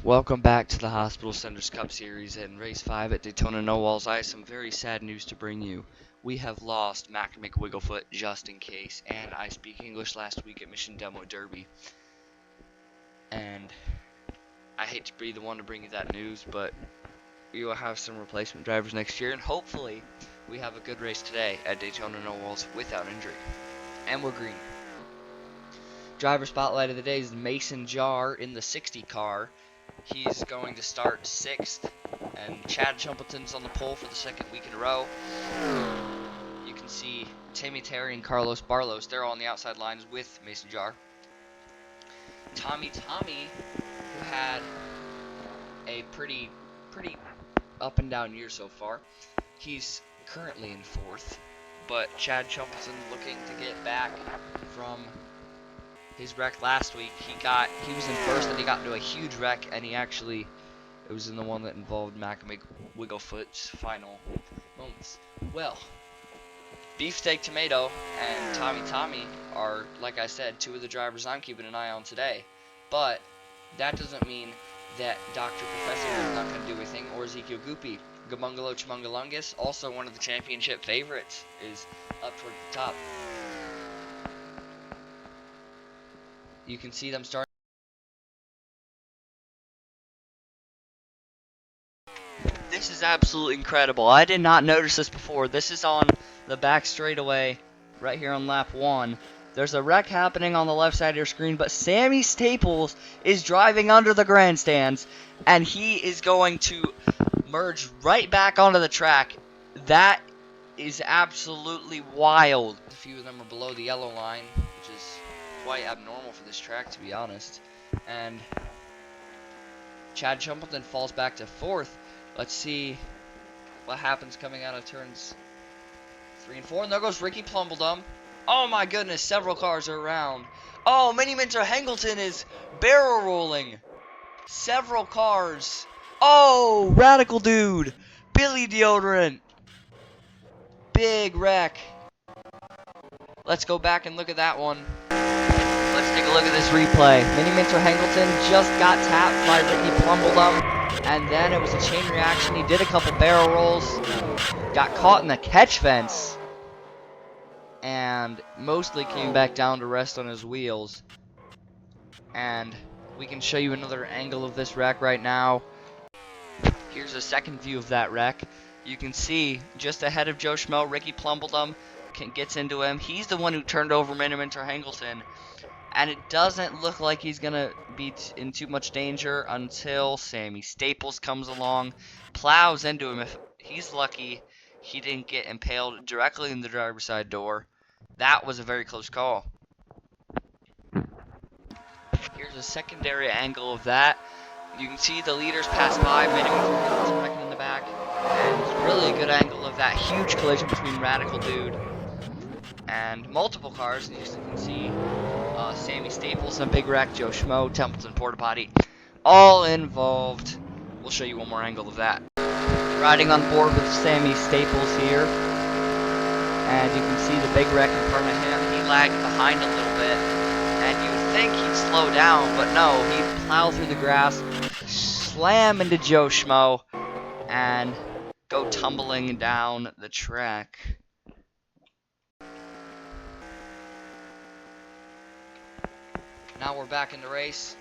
Welcome back to the Hospital Centers Cup Series and Race 5 at Daytona No Walls. I have some very sad news to bring you. We have lost Mac McWigglefoot just in case, and I speak English last week at Mission Demo Derby. And I hate to be the one to bring you that news, but we will have some replacement drivers next year, and hopefully we have a good race today at Daytona No Walls without injury. And we're green. Driver spotlight of the day is Mason Jar in the 60 car. He's going to start 6th, and Chad Chumpleton's on the pole for the second week in a row. You can see Timmy Terry and Carlos Barlos, they're all on the outside lines with Mason Jar. Tommy, who had a pretty up and down year so far, he's currently in 4th, but Chad Chumpleton looking to get back from his wreck last week. He was in 1st, and he got into a huge wreck, and it was in the one that involved Mac Wigglefoot's final moments. Well, Beefsteak Tomato and Tommy are, like I said, two of the drivers I'm keeping an eye on today. But that doesn't mean that Dr. Professor is not going to do anything, or Ezekiel Goopy. Gabungalo Chumungalungus, also one of the championship favorites, is up toward the top. You can see them starting. This is absolutely incredible. I did not notice this before. This is on the back straightaway right here on lap 1. There's a wreck happening on the left side of your screen, but Sammy Staples is driving under the grandstands, and he is going to merge right back onto the track. That is absolutely wild. A few of them are below the yellow line, which is quite abnormal for this track, to be honest. And Chad Chumpleton falls back to 4th. Let's see what happens coming out of turns 3 and 4. And there goes Ricky Plumbledum. Oh my goodness, several cars are around. Oh, Mini Minter Hangleton is barrel rolling. Several cars. Oh, Radical Dude. Billy Deodorant. Big wreck. Let's go back and look at that one. Let's take a look at this replay. Mini Minter Hangleton just got tapped by Ricky Plumbledum, and then it was a chain reaction. He did a couple barrel rolls, got caught in the catch fence, and mostly came back down to rest on his wheels. And we can show you another angle of this wreck right now. Here's a second view of that wreck. You can see just ahead of Joe Schmo, Ricky Plumbledum gets into him. He's the one who turned over Mini Minter Hangleton. And it doesn't look like he's going to be in too much danger until Sammy Staples comes along, plows into him. If he's lucky, he didn't get impaled directly in the driver's side door. That was a very close call. Here's a secondary angle of that. You can see the leaders pass by, Mini Minter Hangleton wrecking in the back. And it's really a good angle of that huge collision between Radical Dude and multiple cars. And you can see Sammy Staples and Big Wreck, Joe Schmo, Templeton Porta Potty, all involved. We'll show you one more angle of that. Riding on board with Sammy Staples here, and you can see the Big Wreck in front of him. He lagged behind a little bit, and you would think he'd slow down, but no, he'd plow through the grass, slam into Joe Schmo, and go tumbling down the track. Now we're back in the race.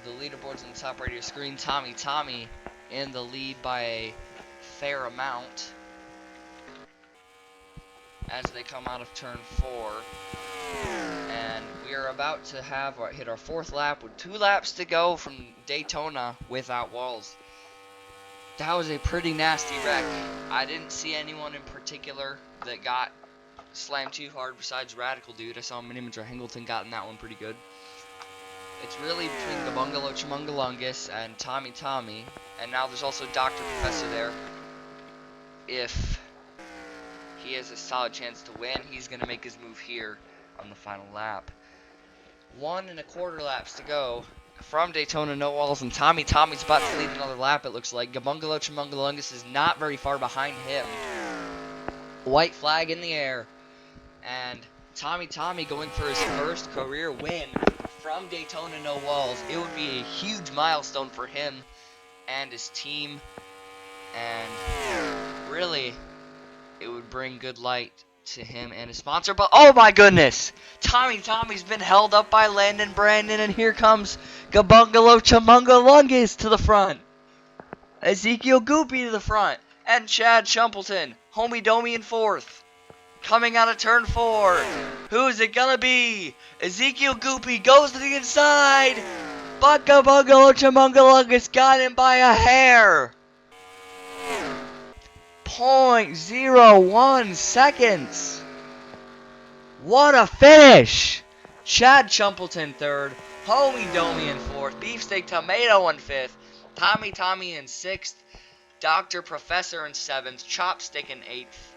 The leaderboard's on the top right of your screen. Tommy in the lead by a fair amount as they come out of turn 4. And we are about to hit our 4th lap with 2 laps to go from Daytona without walls. That was a pretty nasty wreck. I didn't see anyone in particular that got slammed too hard besides Radical Dude. I saw Mini Minter Hangleton got in that one pretty good. It's really between Gabungalo Chumungalungus and Tommy, and now there's also Dr. Professor there. If he has a solid chance to win, he's going to make his move here on the final lap. 1 1/4 laps to go from Daytona No Walls, and Tommy's about to lead another lap, it looks like. Gabungalo Chumungalungus is not very far behind him. White flag in the air. And Tommy going for his first career win from Daytona No Walls. It would be a huge milestone for him and his team, and really, it would bring good light to him and his sponsor. But oh my goodness, Tommy's been held up by Landon Brandon, and here comes Gabungalo Chamungalungus to the front. Ezekiel Goopy to the front, and Chad Shumpleton, Homie Domi in fourth. Coming out of turn 4, who is it gonna be? Ezekiel Goopy goes to the inside, but Gabungalo Chamungalungus got him by a hair. 0.01 seconds. What a finish! Chad Shumpleton third, Homie Domi in fourth, Beefsteak Tomato in fifth, Tommy in sixth, Dr. Professor in seventh, Chopstick in eighth,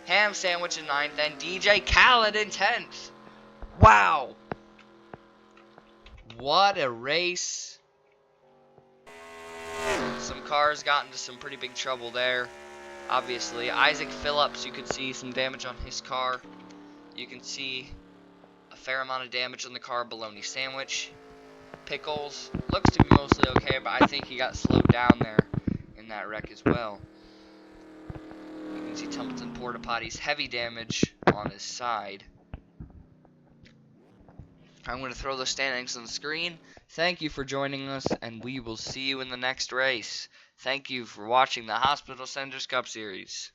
Ham Sandwich in ninth, and DJ Khaled in 10th. Wow! What a race. Some cars got into some pretty big trouble there. Obviously, Isaac Phillips, you can see some damage on his car. You can see a fair amount of damage on the car. Bologna Sandwich. Pickles looks to be mostly okay, but I think he got slowed down there in that wreck as well. You can see Templeton Porta Potty's heavy damage on his side. I'm going to throw the standings on the screen. Thank you for joining us, and we will see you in the next race. Thank you for watching the Hospital Centers Cup Series.